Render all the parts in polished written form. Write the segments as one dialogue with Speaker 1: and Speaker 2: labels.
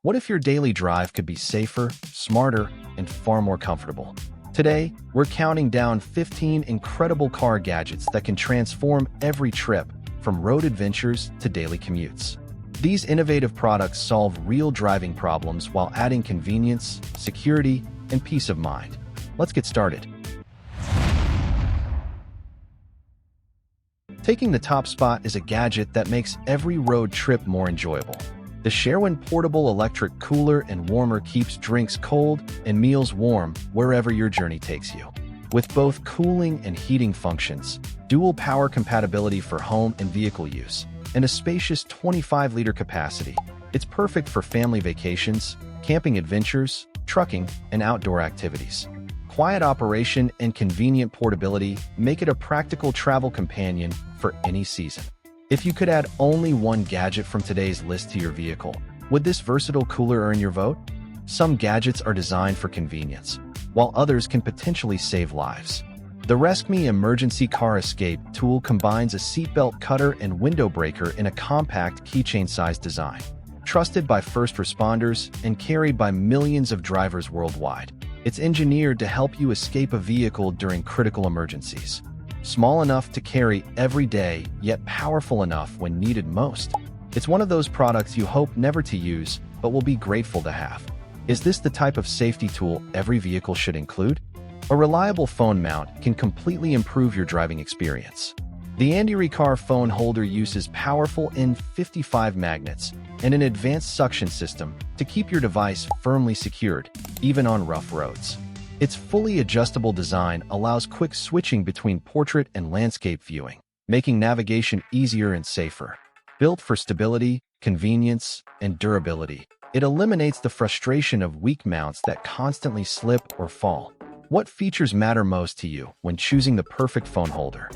Speaker 1: What if your daily drive could be safer, smarter, and far more comfortable? Today, we're counting down 15 incredible car gadgets that can transform every trip, from road adventures to daily commutes. These innovative products solve real driving problems while adding convenience, security, and peace of mind. Let's get started. Taking the top spot is a gadget that makes every road trip more enjoyable. The SHAREWIN portable electric cooler and warmer keeps drinks cold and meals warm wherever your journey takes you. With both cooling and heating functions, dual power compatibility for home and vehicle use, and a spacious 25-liter capacity, it's perfect for family vacations, camping adventures, trucking, and outdoor activities. Quiet operation and convenient portability make it a practical travel companion for any season. If you could add only one gadget from today's list to your vehicle, would this versatile cooler earn your vote? Some gadgets are designed for convenience, while others can potentially save lives. The resqme emergency car escape tool combines a seatbelt cutter and window breaker in a compact keychain-sized design. Trusted by first responders and carried by millions of drivers worldwide, it's engineered to help you escape a vehicle during critical emergencies. Small enough to carry every day, yet powerful enough when needed most. It's one of those products you hope never to use, but will be grateful to have. Is this the type of safety tool every vehicle should include? A reliable phone mount can completely improve your driving experience. The ANDERY car phone holder uses powerful N55 magnets and an advanced suction system to keep your device firmly secured, even on rough roads. Its fully adjustable design allows quick switching between portrait and landscape viewing, making navigation easier and safer. Built for stability, convenience, and durability, it eliminates the frustration of weak mounts that constantly slip or fall. What features matter most to you when choosing the perfect phone holder?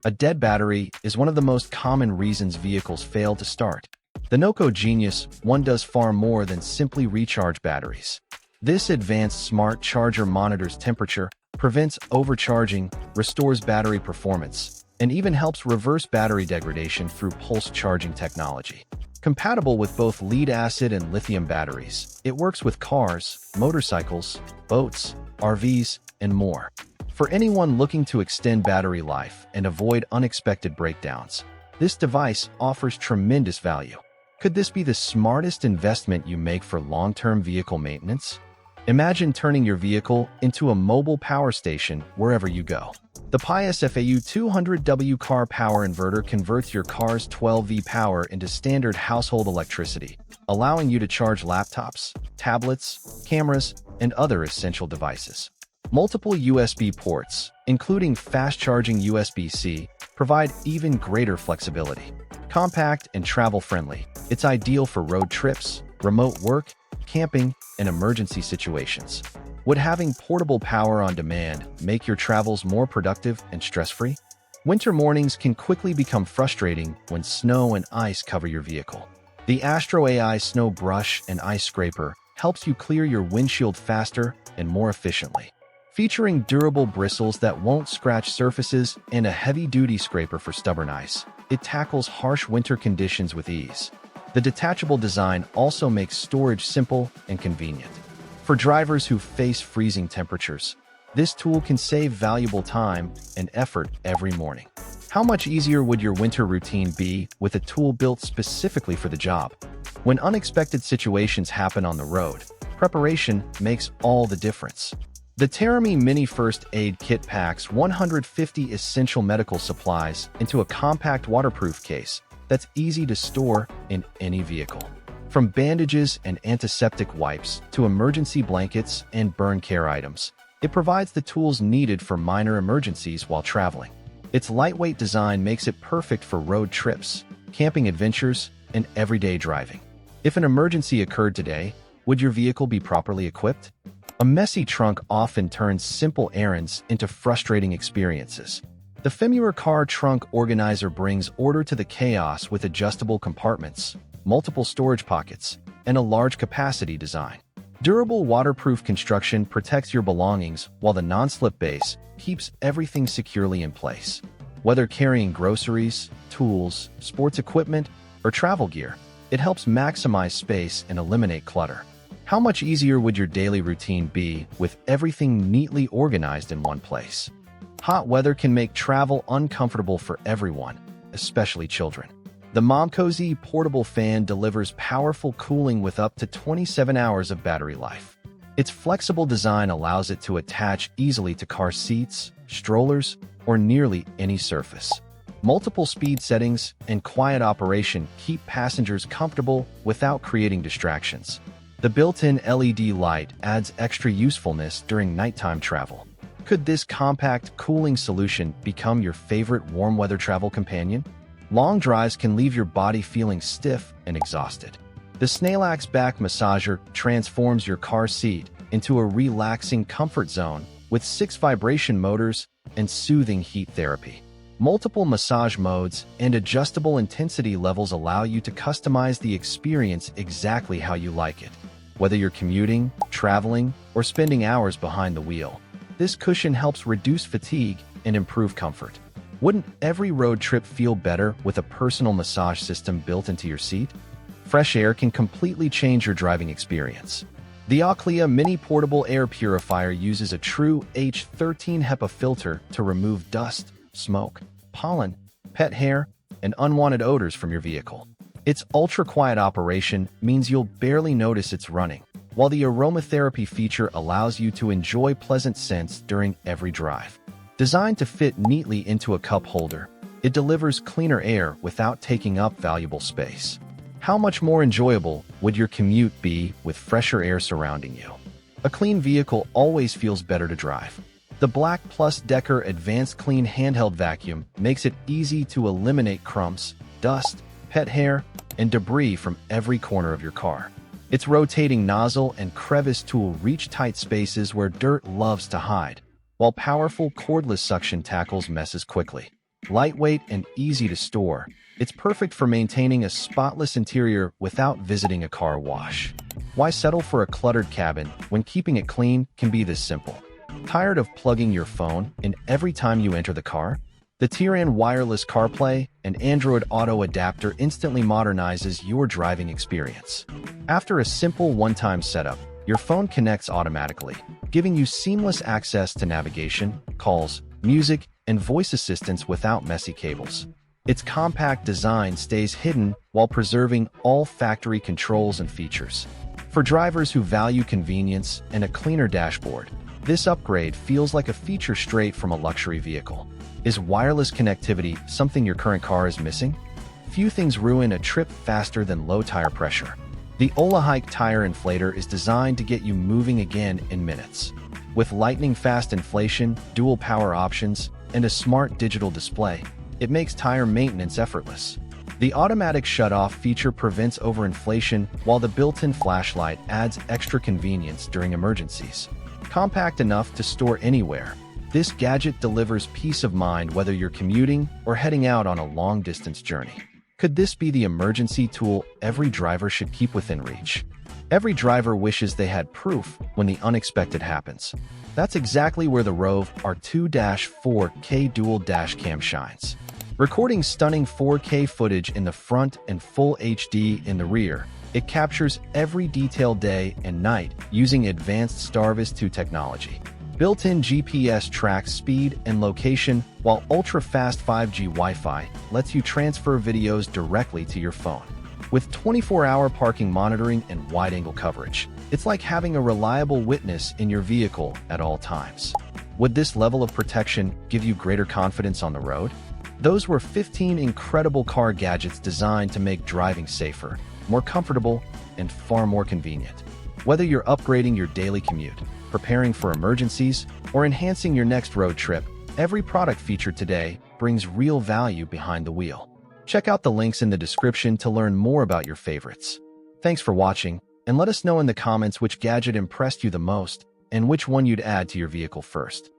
Speaker 1: A dead battery is one of the most common reasons vehicles fail to start. The NOCO Genius One does far more than simply recharge batteries. This advanced smart charger monitors temperature, prevents overcharging, restores battery performance, and even helps reverse battery degradation through pulse charging technology. Compatible with both lead-acid and lithium batteries, it works with cars, motorcycles, boats, RVs, and more. For anyone looking to extend battery life and avoid unexpected breakdowns, this device offers tremendous value. Could this be the smartest investment you make for long-term vehicle maintenance? Imagine turning your vehicle into a mobile power station wherever you go. The PiSFAU 200W car power inverter converts your car's 12V power into standard household electricity, allowing you to charge laptops, tablets, cameras, and other essential devices. Multiple USB ports, including fast-charging USB-C, provide even greater flexibility. Compact and travel-friendly, it's ideal for road trips, remote work, camping, and emergency situations. Would having portable power on demand make your travels more productive and stress-free? Winter mornings can quickly become frustrating when snow and ice cover your vehicle. The AstroAI Snow Brush and Ice Scraper helps you clear your windshield faster and more efficiently. Featuring durable bristles that won't scratch surfaces and a heavy-duty scraper for stubborn ice, it tackles harsh winter conditions with ease. The detachable design also makes storage simple and convenient. For drivers who face freezing temperatures, this tool can save valuable time and effort every morning. How much easier would your winter routine be with a tool built specifically for the job? When unexpected situations happen on the road, preparation makes all the difference. The PTEROMY Mini First Aid Kit packs 150 essential medical supplies into a compact waterproof case that's easy to store in any vehicle. From bandages and antiseptic wipes to emergency blankets and burn care items, it provides the tools needed for minor emergencies while traveling. Its lightweight design makes it perfect for road trips, camping adventures, and everyday driving. If an emergency occurred today, would your vehicle be properly equipped? A messy trunk often turns simple errands into frustrating experiences. The Femuar car trunk organizer brings order to the chaos with adjustable compartments, multiple storage pockets, and a large capacity design. Durable waterproof construction protects your belongings while the non-slip base keeps everything securely in place. Whether carrying groceries, tools, sports equipment, or travel gear, It helps maximize space and eliminate clutter. How much easier would your daily routine be with everything neatly organized in one place? Hot weather can make travel uncomfortable for everyone, especially children. The Momcozy Portable Fan delivers powerful cooling with up to 27 hours of battery life. Its flexible design allows it to attach easily to car seats, strollers, or nearly any surface. Multiple speed settings and quiet operation keep passengers comfortable without creating distractions. The built-in LED light adds extra usefulness during nighttime travel. Could this compact cooling solution become your favorite warm weather travel companion? Long drives can leave your body feeling stiff and exhausted. The Snailax back massager transforms your car seat into a relaxing comfort zone with 6 vibration motors and soothing heat therapy. Multiple massage modes and adjustable intensity levels allow you to customize the experience exactly how you like it. Whether you're commuting, traveling, or spending hours behind the wheel, this cushion helps reduce fatigue and improve comfort. Wouldn't every road trip feel better with a personal massage system built into your seat? Fresh air can completely change your driving experience. The Aucleia Mini Portable Air Purifier uses a true H13 HEPA filter to remove dust, smoke, pollen, pet hair, and unwanted odors from your vehicle. Its ultra-quiet operation means you'll barely notice it's running, while the aromatherapy feature allows you to enjoy pleasant scents during every drive. Designed to fit neatly into a cup holder, it delivers cleaner air without taking up valuable space. How much more enjoyable would your commute be with fresher air surrounding you? A clean vehicle always feels better to drive. The BLACK+DECKER AdvancedClean handheld vacuum makes it easy to eliminate crumbs, dust, pet hair, and debris from every corner of your car. Its rotating nozzle and crevice tool reach tight spaces where dirt loves to hide, while powerful cordless suction tackles messes quickly. Lightweight and easy to store, it's perfect for maintaining a spotless interior without visiting a car wash. Why settle for a cluttered cabin when keeping it clean can be this simple? Tired of plugging your phone in every time you enter the car? The Teeran wireless CarPlay and Android Auto adapter instantly modernizes your driving experience. After a simple one-time setup, your phone connects automatically, giving you seamless access to navigation, calls, music, and voice assistance without messy cables. Its compact design stays hidden while preserving all factory controls and features. For drivers who value convenience and a cleaner dashboard, this upgrade feels like a feature straight from a luxury vehicle. Is wireless connectivity something your current car is missing? Few things ruin a trip faster than low tire pressure. The OlarHike tire inflator is designed to get you moving again in minutes. With lightning-fast inflation, dual power options, and a smart digital display, it makes tire maintenance effortless. The automatic shutoff feature prevents overinflation, while the built-in flashlight adds extra convenience during emergencies. Compact enough to store anywhere, this gadget delivers peace of mind whether you're commuting or heading out on a long-distance journey. Could this be the emergency tool every driver should keep within reach? Every driver wishes they had proof when the unexpected happens. That's exactly where the ROVE R2-4K dual dash cam shines. Recording stunning 4K footage in the front and full HD in the rear, it captures every detail day and night using advanced Starvis 2 technology. Built-in GPS tracks speed and location, while ultra-fast 5G Wi-Fi lets you transfer videos directly to your phone. With 24-hour parking monitoring and wide-angle coverage, it's like having a reliable witness in your vehicle at all times. Would this level of protection give you greater confidence on the road? Those were 15 incredible car gadgets designed to make driving safer, more comfortable, and far more convenient. Whether you're upgrading your daily commute, preparing for emergencies, or enhancing your next road trip, every product featured today brings real value behind the wheel. Check out the links in the description to learn more about your favorites. Thanks for watching, and let us know in the comments which gadget impressed you the most and which one you'd add to your vehicle first.